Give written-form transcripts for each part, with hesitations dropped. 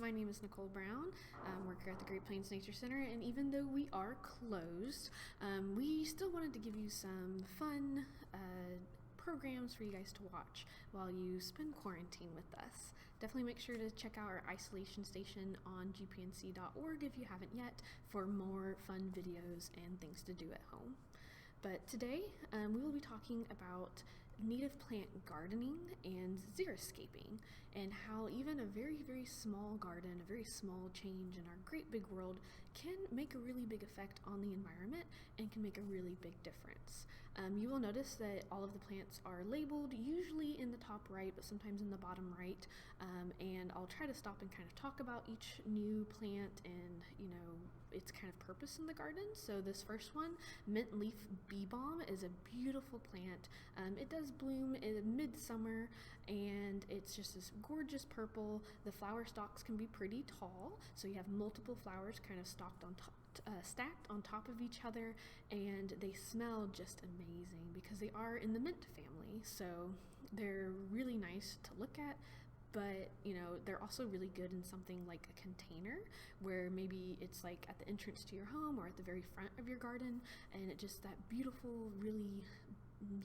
My name is Nicole Brown. I work here at the Great Plains Nature Center, and even though we are closed, we still wanted to give you some fun programs for you guys to watch while you spend quarantine with us. Definitely make sure to check out our isolation station on gpnc.org if you haven't yet for more fun videos and things to do at home. But today we will be talking about native plant gardening and xeriscaping, and how even a very small garden, a very small change in our great big world can make a really big effect on the environment and can make a really big difference. You will notice that all of the plants are labeled, usually in the top right, but sometimes in the bottom right, and I'll try to stop and kind of talk about each new plant and its kind of purpose in the garden. So this first one, mint leaf bee balm, is a beautiful plant. It does bloom in midsummer, and it's just this gorgeous purple. The flower stalks can be pretty tall, so you have multiple flowers kind of stacked on top of each other, and they smell just amazing because they are in the mint family. So they're really nice to look at. But they're also really good in something like a container, where maybe it's like at the entrance to your home or at the very front of your garden, and it just, that beautiful, really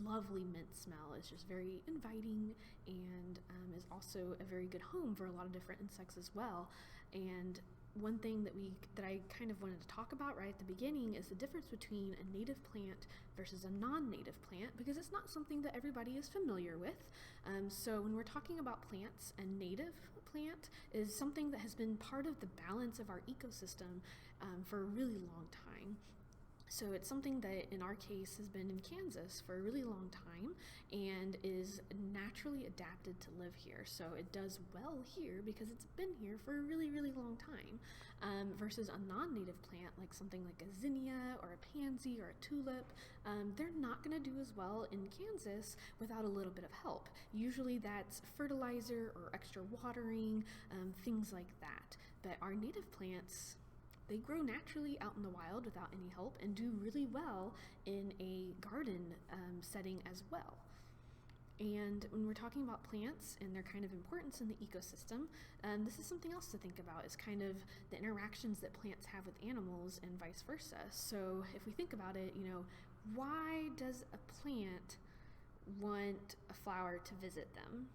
lovely mint smell is just very inviting, and is also a very good home for a lot of different insects as well. And one thing that I kind of wanted to talk about right at the beginning is the difference between a native plant versus a non-native plant, because it's not something that everybody is familiar with. So when we're talking about plants, a native plant is something that has been part of the balance of our ecosystem for a really long time. So it's something that in our case has been in Kansas for a really long time and is naturally adapted to live here. So it does well here because it's been here for a really long time, versus a non-native plant like something like a zinnia or a pansy or a tulip. They're not going to do as well in Kansas without a little bit of help. Usually that's fertilizer or extra watering, things like that. But our native plants, they grow naturally out in the wild without any help and do really well in a garden setting as well. And when we're talking about plants and their kind of importance in the ecosystem, this is something else to think about, is kind of the interactions that plants have with animals and vice versa. So if we think about it, why does a plant want a flower to visit them?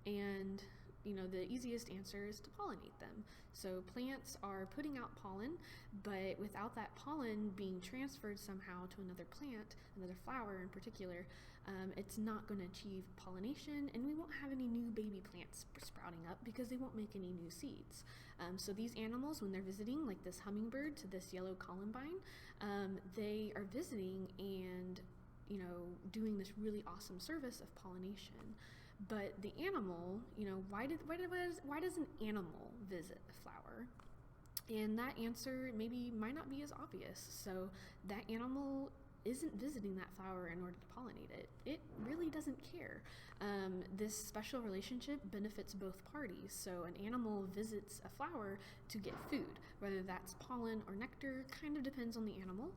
And the easiest answer is to pollinate them. So plants are putting out pollen, but without that pollen being transferred somehow to another plant, another flower in particular, it's not going to achieve pollination, and we won't have any new baby plants sprouting up because they won't make any new seeds. So these animals, when they're visiting, like this hummingbird to this yellow columbine, they are visiting and doing this really awesome service of pollination. But the animal, why does an animal visit a flower? And that answer might not be as obvious. So that animal isn't visiting that flower in order to pollinate it. It really doesn't care. This special relationship benefits both parties. So an animal visits a flower to get food, whether that's pollen or nectar, kind of depends on the animal.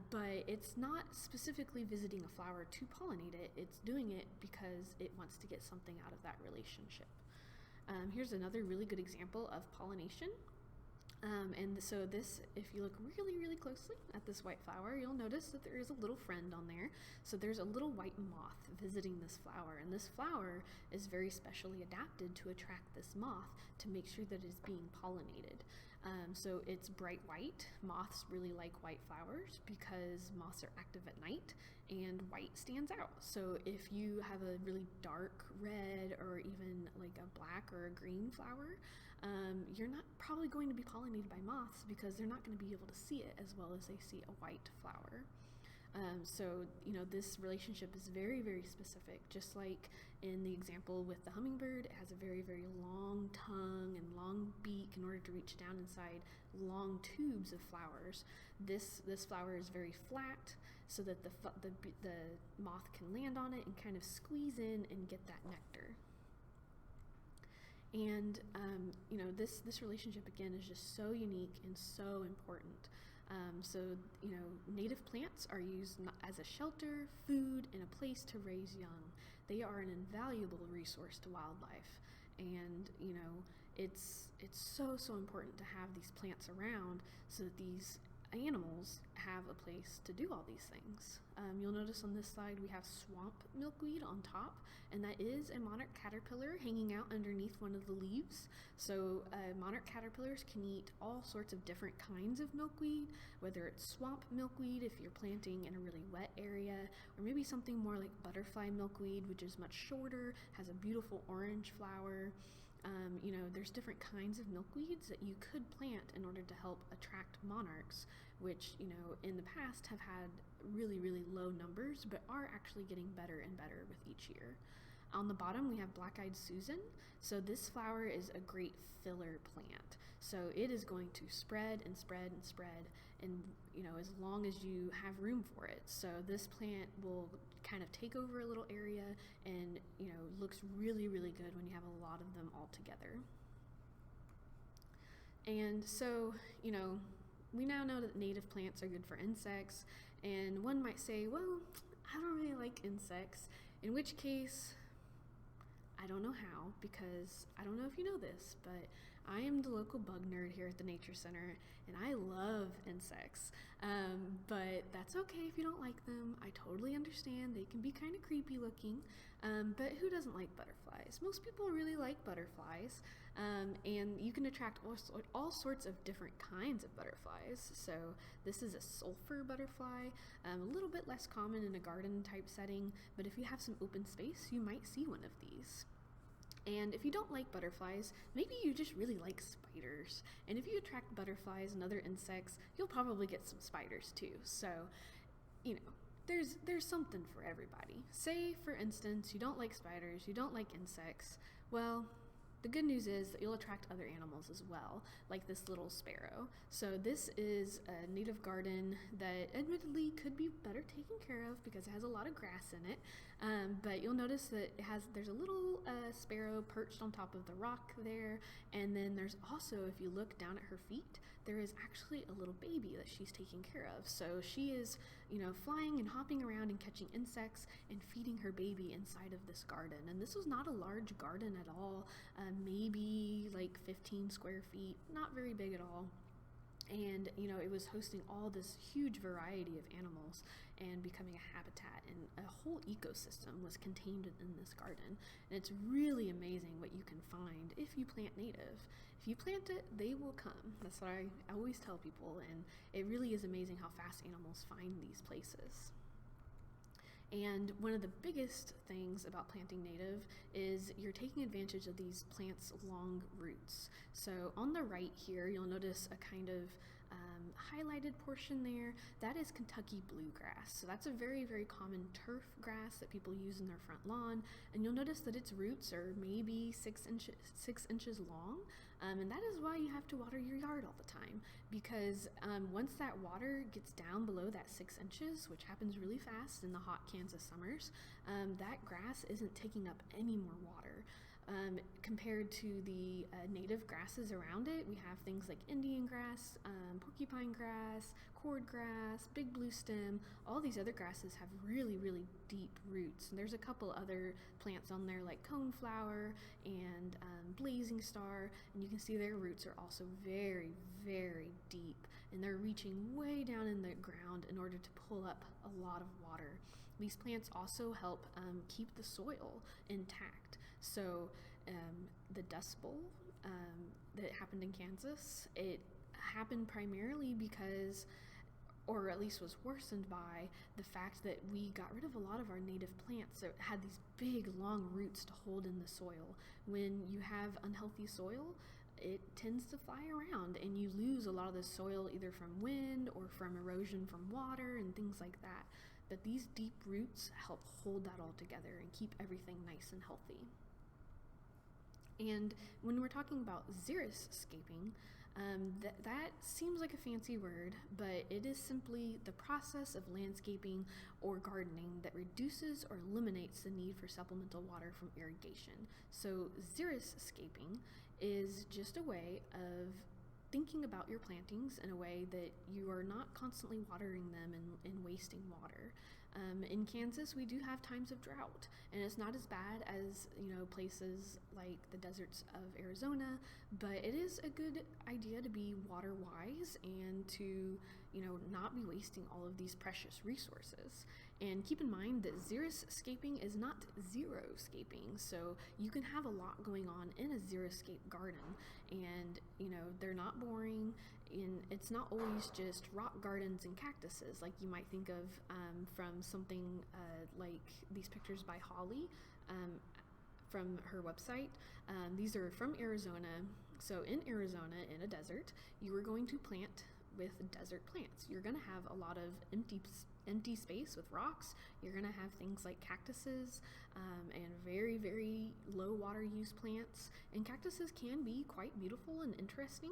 But it's not specifically visiting a flower to pollinate it. It's doing it because it wants to get something out of that relationship. Here's another really good example of pollination. And so this, if you look really closely at this white flower, you'll notice that there is a little friend on there. So there's a little white moth visiting this flower, and this flower is very specially adapted to attract this moth to make sure that it's being pollinated. So it's bright white. Moths really like white flowers because moths are active at night, and white stands out. So if you have a really dark red or even like a black or a green flower, you're not probably going to be pollinated by moths because they're not going to be able to see it as well as they see a white flower. So this relationship is very specific. Just like in the example with the hummingbird, it has a very long tongue and long beak in order to reach down inside long tubes of flowers. This flower is very flat so that the moth can land on it and kind of squeeze in and get that nectar. And this relationship again is just so unique and so important. So native plants are used as a shelter, food, and a place to raise young. They are an invaluable resource to wildlife, and it's it's so important to have these plants around so that these animals have a place to do all these things. You'll notice on this slide we have swamp milkweed on top, and that is a monarch caterpillar hanging out underneath one of the leaves. So monarch caterpillars can eat all sorts of different kinds of milkweed, whether it's swamp milkweed if you're planting in a really wet area, or maybe something more like butterfly milkweed, which is much shorter, has a beautiful orange flower. There's different kinds of milkweeds that you could plant in order to help attract monarchs, which, in the past have had really, really low numbers, but are actually getting better and better with each year. On the bottom, we have black-eyed Susan. So this flower is a great filler plant. So it is going to spread and spread and spread, and as long as you have room for it. So this plant will kind of take over a little area and looks really, really good when you have a lot of them all together. And so we now know that native plants are good for insects, and one might say, well, I don't really like insects, in which case I don't know how, because I don't know if you know this, but I am the local bug nerd here at the Nature Center, and I love insects. But that's okay if you don't like them. I totally understand. They can be kind of creepy looking, but who doesn't like butterflies? Most people really like butterflies, and you can attract all sorts of different kinds of butterflies. So this is a sulfur butterfly, a little bit less common in a garden type setting, but if you have some open space, you might see one of these. And if you don't like butterflies, maybe you just really like spiders. And if you attract butterflies and other insects, you'll probably get some spiders too. So, there's something for everybody. Say, for instance, you don't like spiders, you don't like insects. Well, the good news is that you'll attract other animals as well, like this little sparrow. So this is a native garden that admittedly could be better taken care of because it has a lot of grass in it. But you'll notice that there's a little sparrow perched on top of the rock there, and then there's also, if you look down at her feet, there is actually a little baby that she's taking care of. So she is, flying and hopping around and catching insects and feeding her baby inside of this garden. And this was not a large garden at all, maybe like 15 square feet, not very big at all. And it was hosting all this huge variety of animals and becoming a habitat, and a whole ecosystem was contained in this garden. And it's really amazing what you can find if you plant native. If you plant it, they will come. That's what I always tell people, and it really is amazing how fast animals find these places. And one of the biggest things about planting native is you're taking advantage of these plants' long roots. So on the right here, you'll notice a kind of highlighted portion there. That is Kentucky bluegrass. So that's a very, very common turf grass that people use in their front lawn. And you'll notice that its roots are maybe 6 inches long. And that is why you have to water your yard all the time, because once that water gets down below that 6 inches, which happens really fast in the hot Kansas summers, that grass isn't taking up any more water. Compared to the native grasses around it, we have things like Indian grass, porcupine grass, cordgrass, big blue stem. All these other grasses have really, really deep roots. And there's a couple other plants on there like coneflower and blazing star, and you can see their roots are also very, very deep, and they're reaching way down in the ground in order to pull up a lot of water. These plants also help keep the soil intact. So the Dust Bowl that happened in Kansas, it happened primarily because, or at least was worsened by, the fact that we got rid of a lot of our native plants that had these big long roots to hold in the soil. When you have unhealthy soil, it tends to fly around, and you lose a lot of the soil either from wind or from erosion from water and things like that. But these deep roots help hold that all together and keep everything nice and healthy. And when we're talking about xeriscaping, that seems like a fancy word, but it is simply the process of landscaping or gardening that reduces or eliminates the need for supplemental water from irrigation. So xeriscaping is just a way of thinking about your plantings in a way that you are not constantly watering them and wasting water. In Kansas, we do have times of drought, and it's not as bad as places like the deserts of Arizona, but it is a good idea to be water wise and to, not be wasting all of these precious resources. And keep in mind that Xeriscaping is not zero-scaping, so you can have a lot going on in a Xeriscape garden, and they're not boring, and it's not always just rock gardens and cactuses like you might think of from something like these pictures by Holly from her website. These are from Arizona. So in Arizona, in a desert, you are going to plant with desert plants. You're going to have a lot of empty space with rocks. You're going to have things like cactuses and very, very low water use plants. And cactuses can be quite beautiful and interesting.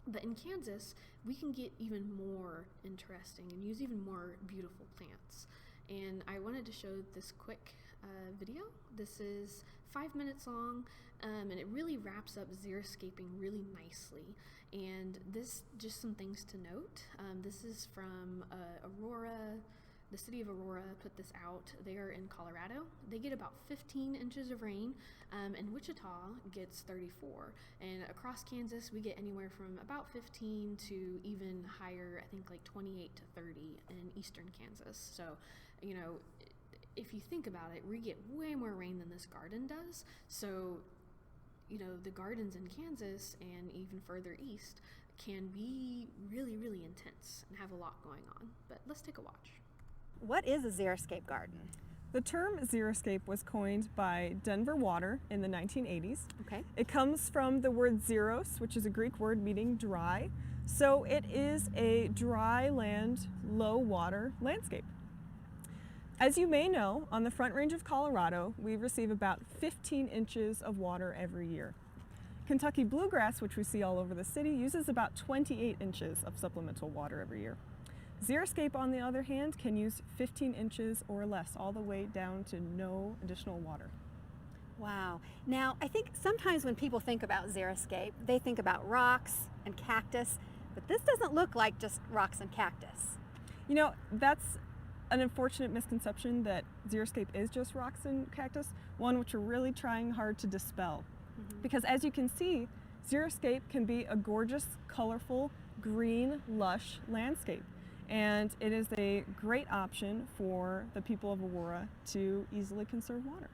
But in Kansas, we can get even more interesting and use even more beautiful plants. And I wanted to show this quick video. This is 5 minutes long, and it really wraps up Xeriscaping really nicely. And this, just some things to note. This is from Aurora. The city of Aurora put this out. They are in Colorado. They get about 15 inches of rain, and Wichita gets 34. And across Kansas, we get anywhere from about 15 to even higher, I think like 28 to 30 in eastern Kansas. So, if you think about it, we get way more rain than this garden does. So, the gardens in Kansas and even further east can be really, really intense and have a lot going on. But let's take a watch. What is a xeriscape garden? The term xeriscape was coined by Denver Water in the 1980s. Okay. It comes from the word xeros, which is a Greek word meaning dry. So it is a dry land, low water landscape. As you may know, on the Front Range of Colorado, we receive about 15 inches of water every year. Kentucky bluegrass, which we see all over the city, uses about 28 inches of supplemental water every year. Xeriscape, on the other hand, can use 15 inches or less, all the way down to no additional water. Wow. Now, I think sometimes when people think about xeriscape, they think about rocks and cactus, but this doesn't look like just rocks and cactus. That's an unfortunate misconception that xeriscape is just rocks and cactus, one which we're really trying hard to dispel. Because as you can see, xeriscape can be a gorgeous, colorful, green, lush landscape. And it is a great option for the people of Aurora to easily conserve water.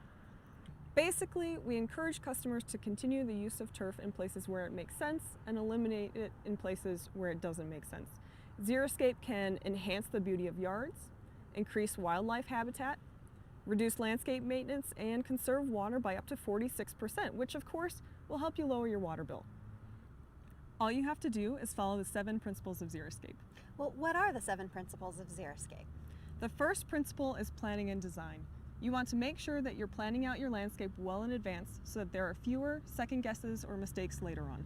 Basically, we encourage customers to continue the use of turf in places where it makes sense and eliminate it in places where it doesn't make sense. Xeriscape can enhance the beauty of yards, increase wildlife habitat, reduce landscape maintenance, and conserve water by up to 46%, which of course will help you lower your water bill. All you have to do is follow the 7 principles of Xeriscape. Well, what are the 7 principles of xeriscape? The first principle is planning and design. You want to make sure that you're planning out your landscape well in advance so that there are fewer second guesses or mistakes later on.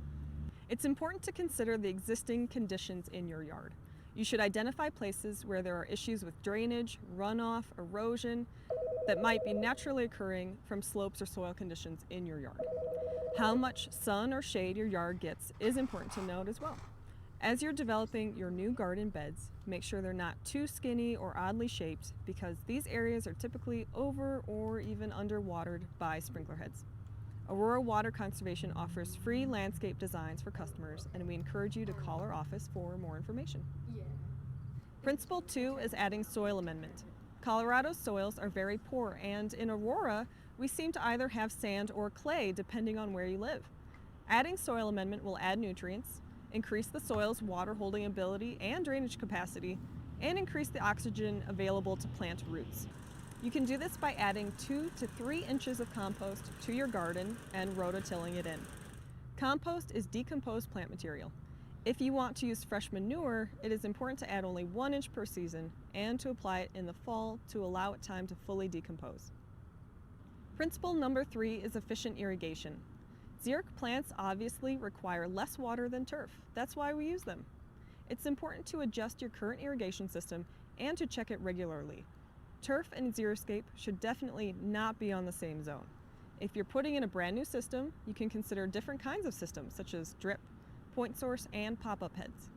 It's important to consider the existing conditions in your yard. You should identify places where there are issues with drainage, runoff, erosion that might be naturally occurring from slopes or soil conditions in your yard. How much sun or shade your yard gets is important to note as well. As you're developing your new garden beds, make sure they're not too skinny or oddly shaped, because these areas are typically over or even underwatered by sprinkler heads. Aurora Water Conservation offers free landscape designs for customers, and we encourage you to call our office for more information. Principle 2 is adding soil amendment. Colorado's soils are very poor, and in Aurora, we seem to either have sand or clay depending on where you live. Adding soil amendment will add nutrients, increase the soil's water holding ability and drainage capacity, and increase the oxygen available to plant roots. You can do this by adding 2 to 3 inches of compost to your garden and rototilling it in. Compost is decomposed plant material. If you want to use fresh manure, it is important to add only 1 inch per season and to apply it in the fall to allow it time to fully decompose. Principle number 3 is efficient irrigation. Xeric plants obviously require less water than turf. That's why we use them. It's important to adjust your current irrigation system and to check it regularly. Turf and Xeriscape should definitely not be on the same zone. If you're putting in a brand new system, you can consider different kinds of systems such as drip, point source, and pop-up heads.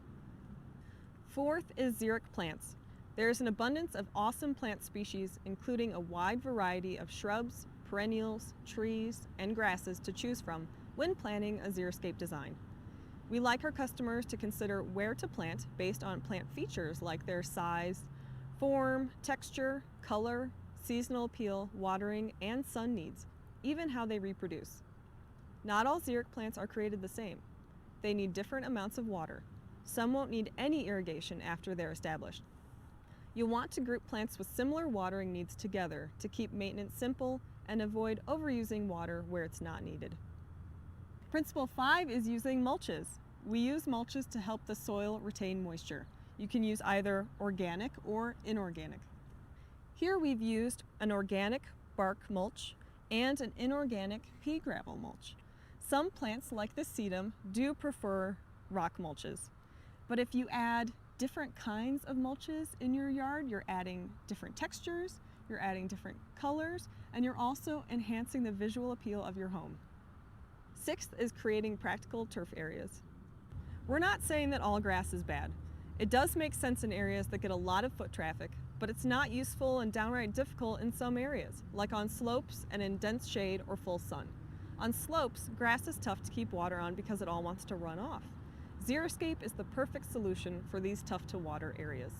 Fourth is xeric plants. There is an abundance of awesome plant species, including a wide variety of shrubs, perennials, trees, and grasses to choose from when planning a xeriscape design. We like our customers to consider where to plant based on plant features like their size, form, texture, color, seasonal appeal, watering, and sun needs, even how they reproduce. Not all xeric plants are created the same. They need different amounts of water. Some won't need any irrigation after they're established. You'll want to group plants with similar watering needs together to keep maintenance simple and avoid overusing water where it's not needed. Principle 5 is using mulches. We use mulches to help the soil retain moisture. You can use either organic or inorganic. Here we've used an organic bark mulch and an inorganic pea gravel mulch. Some plants, like the sedum, do prefer rock mulches. But if you add different kinds of mulches in your yard, you're adding different textures, you're adding different colors, and you're also enhancing the visual appeal of your home. 6th is creating practical turf areas. We're not saying that all grass is bad. It does make sense in areas that get a lot of foot traffic, but it's not useful and downright difficult in some areas, like on slopes and in dense shade or full sun. On slopes, grass is tough to keep water on because it all wants to run off. Xeriscape is the perfect solution for these tough to water areas.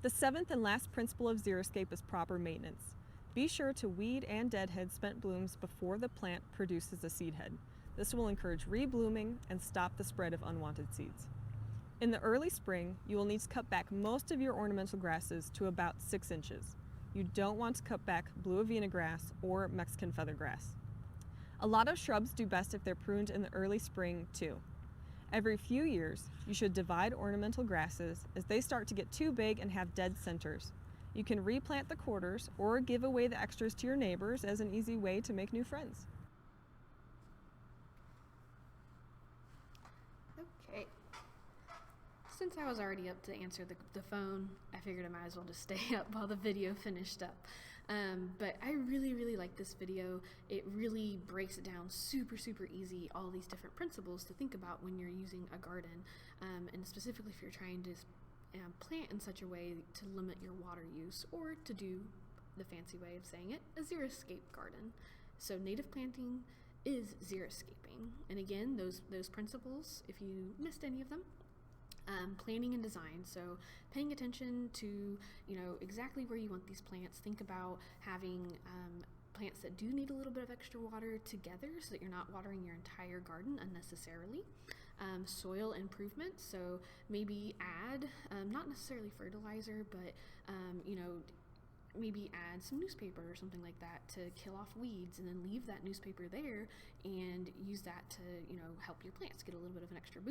The 7th and last principle of Xeriscape is proper maintenance. Be sure to weed and deadhead spent blooms before the plant produces a seed head. This will encourage reblooming and stop the spread of unwanted seeds. In the early spring, you will need to cut back most of your ornamental grasses to about 6 inches. You don't want to cut back blue avena grass or Mexican feathergrass. A lot of shrubs do best if they're pruned in the early spring too. Every few years, you should divide ornamental grasses as they start to get too big and have dead centers. You can replant the quarters or give away the extras to your neighbors as an easy way to make new friends. Okay. Since I was already up to answer the phone, I figured I might as well just stay up while the video finished up. But I really like this video. It really breaks it down super easy, all these different principles to think about when you're using a garden, and specifically if you're trying to plant in such a way to limit your water use, or to do the fancy way of saying it, a xeriscape garden. So native planting is xeriscaping. And again, those principles, if you missed any of them, planning and design, so paying attention to exactly where you want these plants. Think about having plants that do need a little bit of extra water together so that you're not watering your entire garden unnecessarily. Soil improvement, so maybe add not necessarily fertilizer, but maybe add some newspaper or something like that to kill off weeds, and then leave that newspaper there and use that to help your plants get a little bit of an extra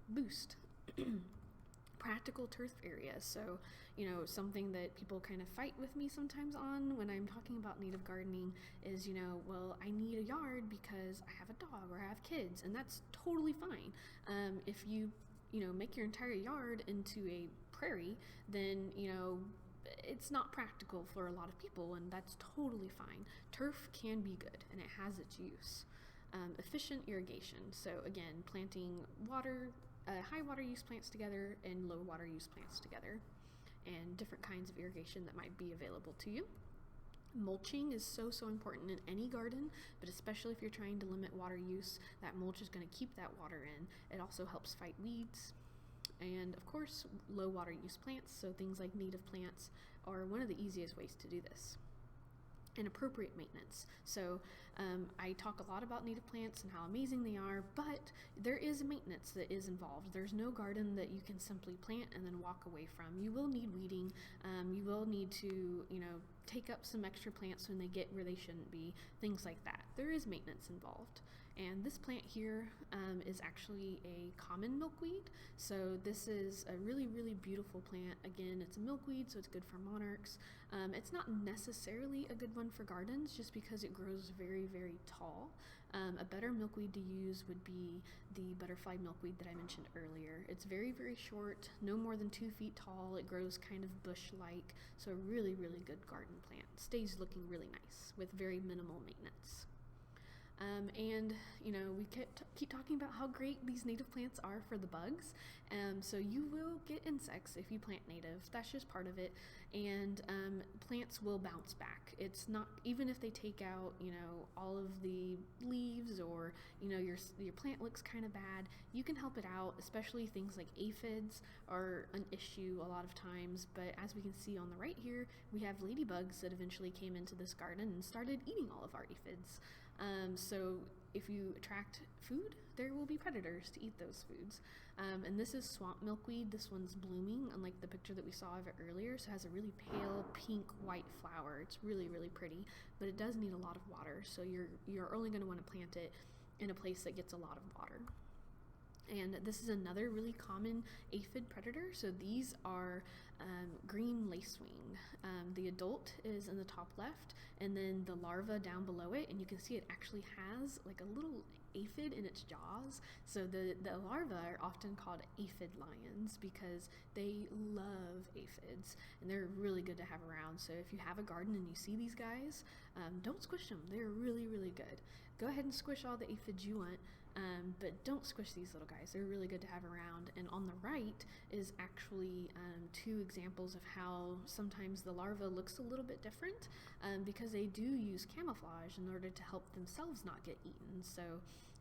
boost. Practical turf areas, so something that people kind of fight with me sometimes on when I'm talking about native gardening is well, I need a yard because I have a dog or I have kids, and that's totally fine. If you make your entire yard into a prairie, then it's not practical for a lot of people, and that's totally fine. Turf can be good, and it has its use. Efficient irrigation, so again, planting high water use plants together and low water use plants together, and different kinds of irrigation that might be available to you. Mulching is so important in any garden, but especially if you're trying to limit water use, that mulch is going to keep that water in. It also helps fight weeds. And of course, low water use plants, so things like native plants are one of the easiest ways to do this. And appropriate maintenance. So I talk a lot about native plants and how amazing they are, but there is maintenance that is involved. There's no garden that you can simply plant and then walk away from. You will need weeding. You will need to, take up some extra plants when they get where they shouldn't be, things like that. There is maintenance involved. And this plant here is actually a common milkweed. So this is a really beautiful plant. Again, it's a milkweed, so it's good for monarchs. It's not necessarily a good one for gardens just because it grows very tall. A better milkweed to use would be the butterfly milkweed that I mentioned earlier. It's very short, no more than 2 feet tall. It grows kind of bush-like, so a really good garden plant. Stays looking really nice with very minimal maintenance. And we keep talking about how great these native plants are for the bugs. So you will get insects if you plant native. That's just part of it. And plants will bounce back. It's not, even if they take out all of the leaves, or your plant looks kind of bad, you can help it out. Especially things like aphids are an issue a lot of times. But as we can see on the right here, we have ladybugs that eventually came into this garden and started eating all of our aphids. So if you attract food, there will be predators to eat those foods. And this is swamp milkweed. This one's blooming, unlike the picture that we saw of it earlier. So it has a really pale pink white flower. It's really, really pretty, but it does need a lot of water. So you're only going to want to plant it in a place that gets a lot of water. And this is another really common aphid predator. So these are green lacewing. The adult is in the top left, and then the larva down below it, and you can see it actually has like a little aphid in its jaws. So the larvae are often called aphid lions because they love aphids, and they're really good to have around. So if you have a garden and you see these guys, don't squish them. They're really, really good. Go ahead and squish all the aphids you want, but don't squish these little guys. They're really good to have around. And on the right is actually 2 examples of how sometimes the larva looks a little bit different because they do use camouflage in order to help themselves not get eaten. So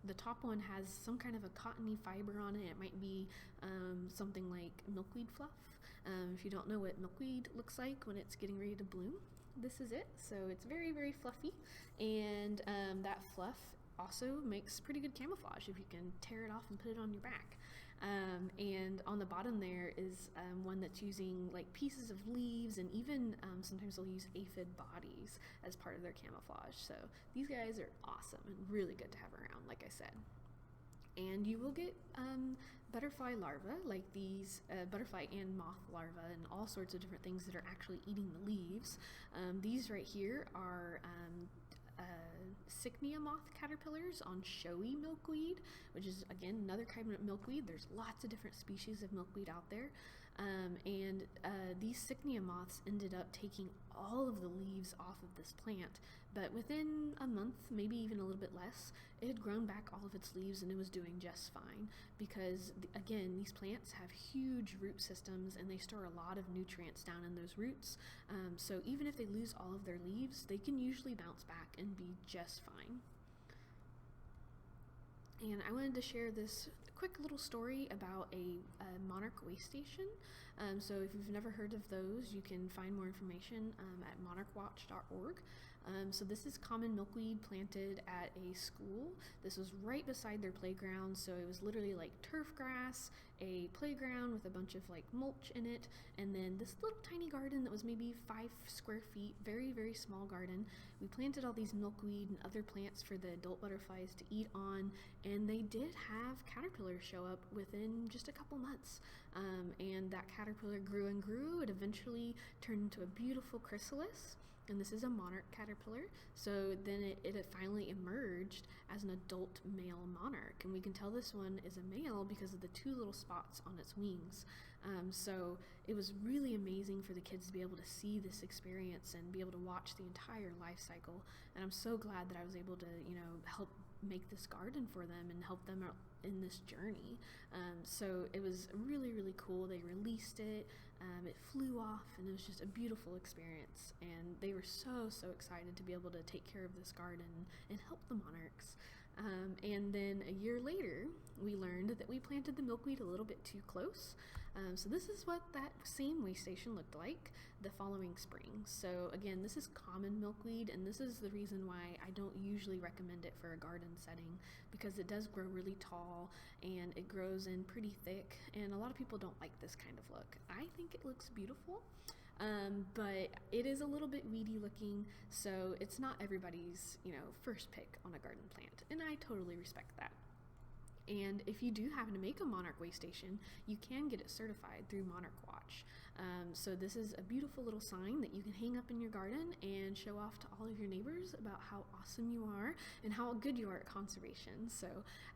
the top one has some kind of a cottony fiber on it. It might be something like milkweed fluff. If you don't know what milkweed looks like when it's getting ready to bloom, this is it. So it's very, very fluffy, and that fluff also makes pretty good camouflage if you can tear it off and put it on your back. And on the bottom there is one that's using like pieces of leaves, and even sometimes they'll use aphid bodies as part of their camouflage. So these guys are awesome and really good to have around, like I said. And you will get butterfly larvae, like these butterfly and moth larvae, and all sorts of different things that are actually eating the leaves. These right here are Cycnia moth caterpillars on showy milkweed, which is again another kind of milkweed. There's lots of different species of milkweed out there, and these Cycnia moths ended up taking all of the leaves off of this plant, but within a month, maybe even a little bit less, it had grown back all of its leaves and it was doing just fine because again, these plants have huge root systems and they store a lot of nutrients down in those roots. So even if they lose all of their leaves, they can usually bounce back and be just fine. And I wanted to share this quick little story about a Monarch Waystation. So if you've never heard of those, you can find more information at monarchwatch.org. So this is common milkweed planted at a school. This was right beside their playground, so it was literally like turf grass, a playground with a bunch of like mulch in it, and then this little tiny garden that was maybe 5 square feet, very, very small garden. We planted all these milkweed and other plants for the adult butterflies to eat on, and they did have caterpillars show up within just a couple months. And that caterpillar grew and grew. It eventually turned into a beautiful chrysalis. And this is a monarch caterpillar. So then it finally emerged as an adult male monarch. And we can tell this one is a male because of the 2 little spots on its wings. So it was really amazing for the kids to be able to see this experience and be able to watch the entire life cycle. And I'm so glad that I was able to, help make this garden for them and help them in this journey. So it was really, really cool. They released it. It flew off, and it was just a beautiful experience. And they were so, so excited to be able to take care of this garden and help the monarchs. And then a year later, we learned that we planted the milkweed a little bit too close. So this is what that same waystation looked like the following spring. So again, this is common milkweed, and this is the reason why I don't usually recommend it for a garden setting, because it does grow really tall and it grows in pretty thick, and a lot of people don't like this kind of look. I think it looks beautiful, but it is a little bit weedy looking, so it's not everybody's, first pick on a garden plant, and I totally respect that. And if you do happen to make a Monarch Waystation, you can get it certified through Monarch Watch. So this is a beautiful little sign that you can hang up in your garden and show off to all of your neighbors about how awesome you are and how good you are at conservation. So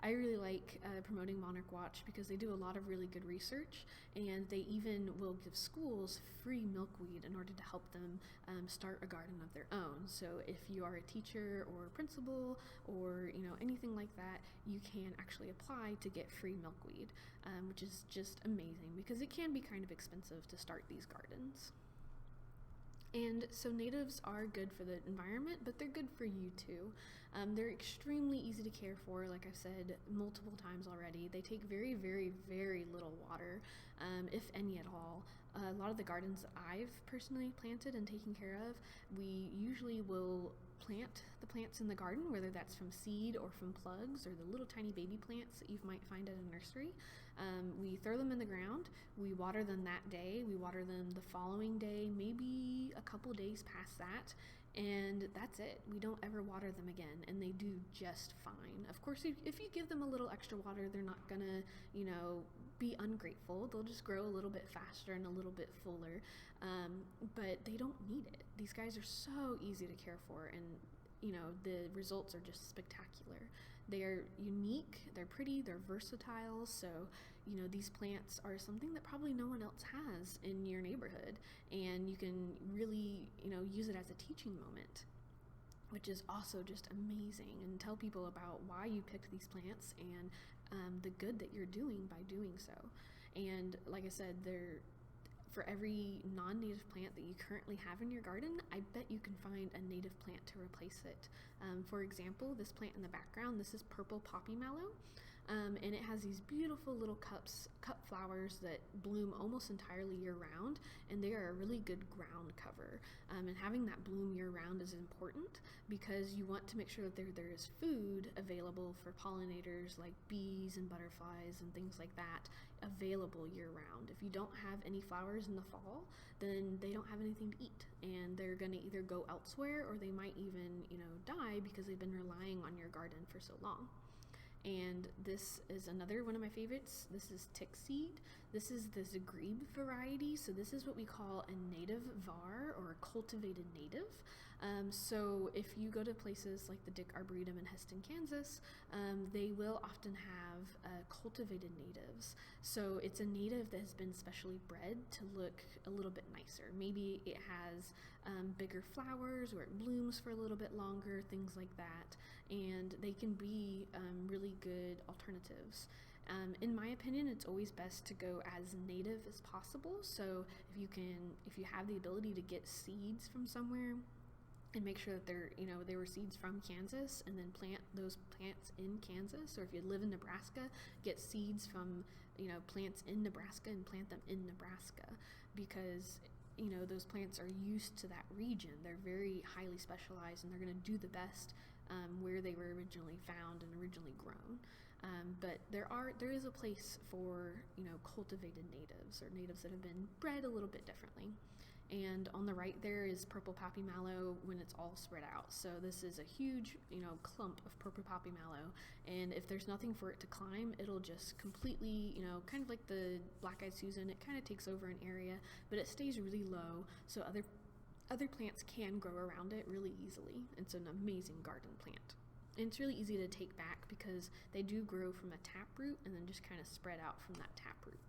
I really like promoting Monarch Watch because they do a lot of really good research, and they even will give schools free milkweed in order to help them start a garden of their own. So if you are a teacher or a principal or anything like that, you can actually apply to get free milkweed, which is just amazing because it can be kind of expensive to start these gardens. And so natives are good for the environment, but they're good for you too. They're extremely easy to care for, like I've said multiple times already. They take very, very, very little water, if any at all. A lot of the gardens that I've personally planted and taken care of, we usually will plant the plants in the garden, whether that's from seed or from plugs or the little tiny baby plants that you might find at a nursery. We throw them in the ground, we water them that day, we water them the following day, maybe a couple days past that, and that's it. We don't ever water them again, and they do just fine. Of course, if you give them a little extra water, they're not gonna, be ungrateful. They'll just grow a little bit faster and a little bit fuller, but they don't need it. These guys are so easy to care for, and the results are just spectacular. They are unique, they're pretty, they're versatile, so these plants are something that probably no one else has in your neighborhood, and you can really use it as a teaching moment, which is also just amazing, and tell people about why you picked these plants and the good that you're doing by doing so. And like I said, for every non-native plant that you currently have in your garden, I bet you can find a native plant to replace it. For example, this plant in the background, this is purple poppy mallow, and it has these beautiful little cup flowers that bloom almost entirely year-round, and they are a really good ground cover. And having that bloom year-round is important because you want to make sure that there is food available for pollinators like bees and butterflies and things like that available year-round. If you don't have any flowers in the fall, then they don't have anything to eat, and they're going to either go elsewhere or they might even die because they've been relying on your garden for so long. And this is another one of my favorites. This is tick seed. This is the Zagreb variety. So this is what we call a native var, or a cultivated native. So if you go to places like the Dick Arboretum in Heston, Kansas, they will often have cultivated natives. So it's a native that has been specially bred to look a little bit nicer. Maybe it has bigger flowers, or it blooms for a little bit longer, things like that. And they can be really good alternatives. In my opinion, it's always best to go as native as possible. So if you have the ability to get seeds from somewhere, and make sure that they were seeds from Kansas, and then plant those plants in Kansas. Or if you live in Nebraska, get seeds from plants in Nebraska and plant them in Nebraska, because those plants are used to that region. They're very highly specialized, and they're going to do the best where they were originally found and originally grown. But there is a place for cultivated natives, or natives that have been bred a little bit differently. And on the right there is purple poppy mallow when it's all spread out. So this is a huge, clump of purple poppy mallow. And if there's nothing for it to climb, it'll just completely, kind of like the black-eyed Susan, it kind of takes over an area, but it stays really low. So other plants can grow around it really easily. It's an amazing garden plant. And it's really easy to take back because they do grow from a taproot and then just kind of spread out from that taproot.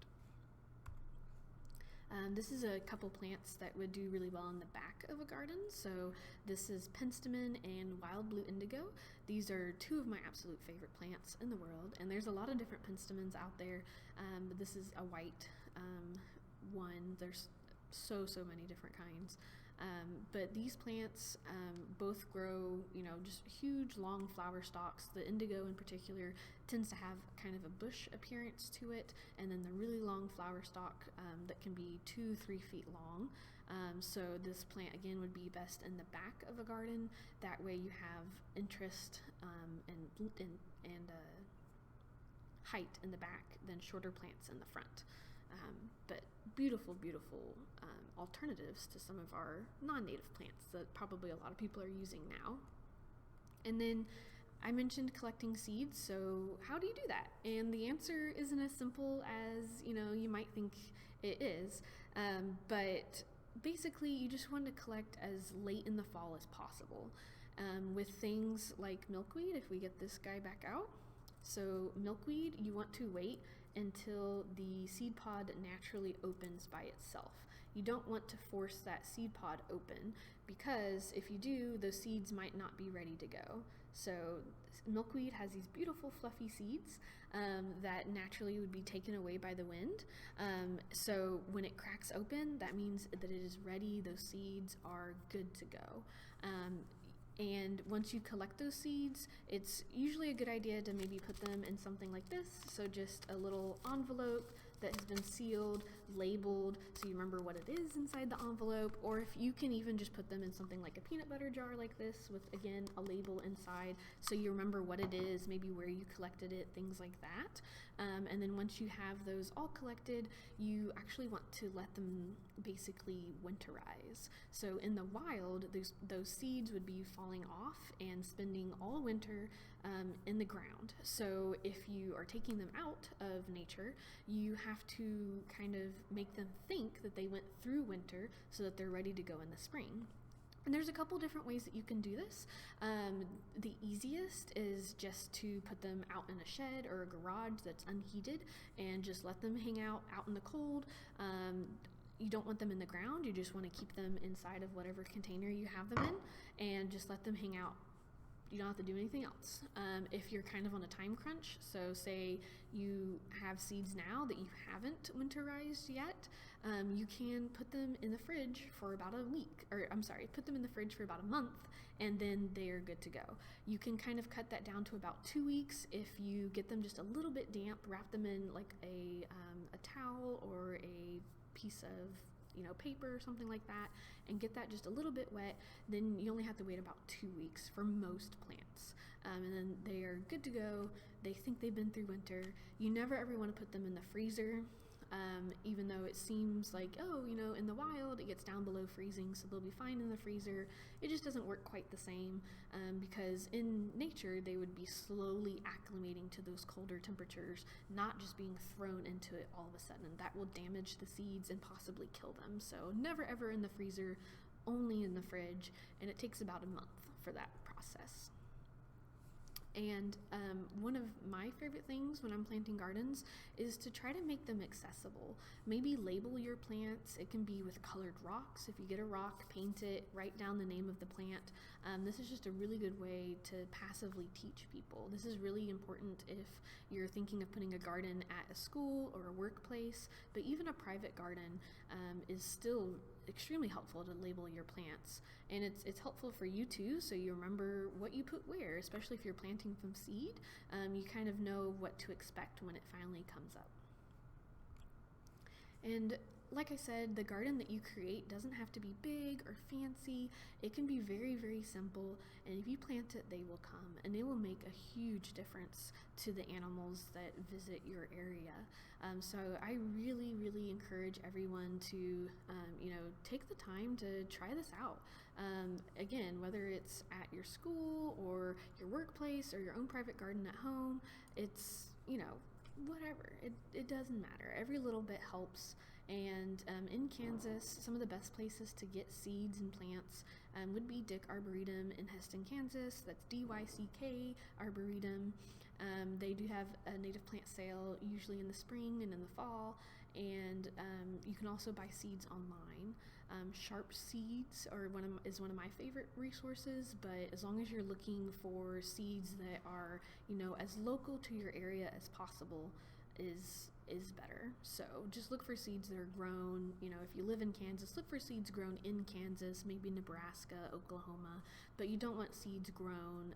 This is a couple plants that would do really well in the back of a garden. So this is penstemon and wild blue indigo. These are two of my absolute favorite plants in the world, and there's a lot of different penstemons out there. But this is a white one. There's so many different kinds. But these plants both grow, just huge long flower stalks. The indigo in particular tends to have kind of a bush appearance to it, and then the really long flower stalk that can be 2-3 feet long. So this plant again would be best in the back of a garden. That way you have interest and height in the back than shorter plants in the front. But beautiful alternatives to some of our non-native plants that probably a lot of people are using now. And then I mentioned collecting seeds, so how do you do that? And the answer isn't as simple as you might think It is, but basically you just want to collect as late in the fall as possible. With things like milkweed, if we get this guy back out, so milkweed, you want to wait until the seed pod naturally opens by itself. You don't want to force that seed pod open, because if you do, those seeds might not be ready to go. So milkweed has these beautiful fluffy seeds that naturally would be taken away by the wind. So when it cracks open, that means that it is ready. Those seeds are good to go. And once you collect those seeds, it's usually a good idea to maybe put them in something like this. So just a little envelope that has been sealed, labeled, so you remember what it is inside the envelope. Or if you can even just put them in something like a peanut butter jar like this with, again, a label inside, so you remember what it is, maybe where you collected it, things like that. And then once you have those all collected, you actually want to let them basically winterize. So in the wild, those seeds would be falling off and spending all winter in the ground. So if you are taking them out of nature, you have to kind of make them think that they went through winter so that they're ready to go in the spring. And there's a couple different ways that you can do this. The easiest is just to put them out in a shed or a garage that's unheated and just let them hang out in the cold. You don't want them in the ground. You just want to keep them inside of whatever container you have them in and just let them hang out. You don't have to do anything else. If you're kind of on a time crunch, so say you have seeds now that you haven't winterized yet, you can put them in the fridge for about a week, put them in the fridge for about a month, and then they're good to go. You can kind of cut that down to about 2 weeks if you get them just a little bit damp, wrap them in like a towel or a piece of paper or something like that, and get that just a little bit wet. Then you only have to wait about 2 weeks for most plants, and then they are good to go. They think they've been through winter. You never ever want to put them in the freezer, even though it seems like, in the wild it gets down below freezing, so they'll be fine in the freezer. It just doesn't work quite the same, because in nature they would be slowly acclimating to those colder temperatures, not just being thrown into it all of a sudden. That will damage the seeds and possibly kill them. So never ever in the freezer, only in the fridge, and it takes about a month for that process. And one of my favorite things when I'm planting gardens is to try to make them accessible. Maybe label your plants. It can be with colored rocks. If you get a rock, paint it, write down the name of the plant. This is just a really good way to passively teach people. This is really important if you're thinking of putting a garden at a school or a workplace, but even a private garden is still extremely helpful to label your plants. And it's helpful for you too, so you remember what you put where, especially if you're planting from seed. You kind of know what to expect when it finally comes up. And like I said, the garden that you create doesn't have to be big or fancy. It can be very, very simple, and if you plant it, they will come, and it will make a huge difference to the animals that visit your area. So I really, really encourage everyone to, take the time to try this out. Again, whether it's at your school or your workplace or your own private garden at home, it's, whatever. It doesn't matter. Every little bit helps. And in Kansas, some of the best places to get seeds and plants would be Dick Arboretum in Heston, Kansas. That's DYCK Arboretum. They do have a native plant sale usually in the spring and in the fall, and you can also buy seeds online. Sharp Seeds is one of my favorite resources, but as long as you're looking for seeds that are as local to your area as possible is better. So just look for seeds that are grown, if you live in Kansas, look for seeds grown in Kansas, maybe Nebraska, Oklahoma, but you don't want seeds grown,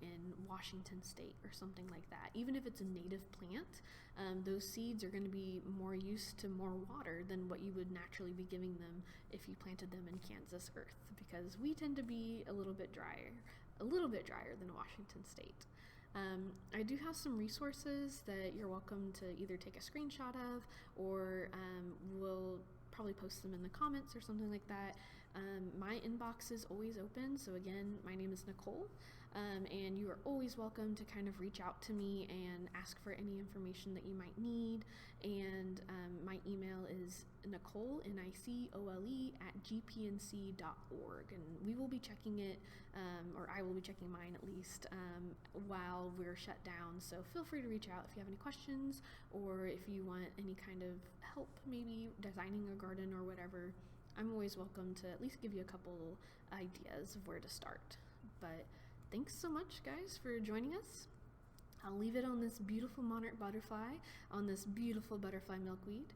in Washington State or something like that. Even if it's a native plant, those seeds are going to be more used to more water than what you would naturally be giving them if you planted them in Kansas earth, because we tend to be a little bit drier than Washington State. I do have some resources that you're welcome to either take a screenshot of, or we'll probably post them in the comments or something like that. My inbox is always open. So again, my name is Nicole. and you are always welcome to kind of reach out to me and ask for any information that you might need. And my email is Nicole, Nicole, @gpnc.org, and we will be checking it, or I will be checking mine at least, while we're shut down. So feel free to reach out if you have any questions, or if you want any kind of help, maybe designing a garden or whatever. I'm always welcome to at least give you a couple ideas of where to start. But thanks so much, guys, for joining us. I'll leave it on this beautiful monarch butterfly, on this beautiful butterfly milkweed.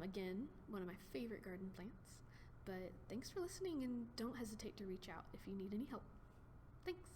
Again, one of my favorite garden plants. But thanks for listening, and don't hesitate to reach out if you need any help. Thanks.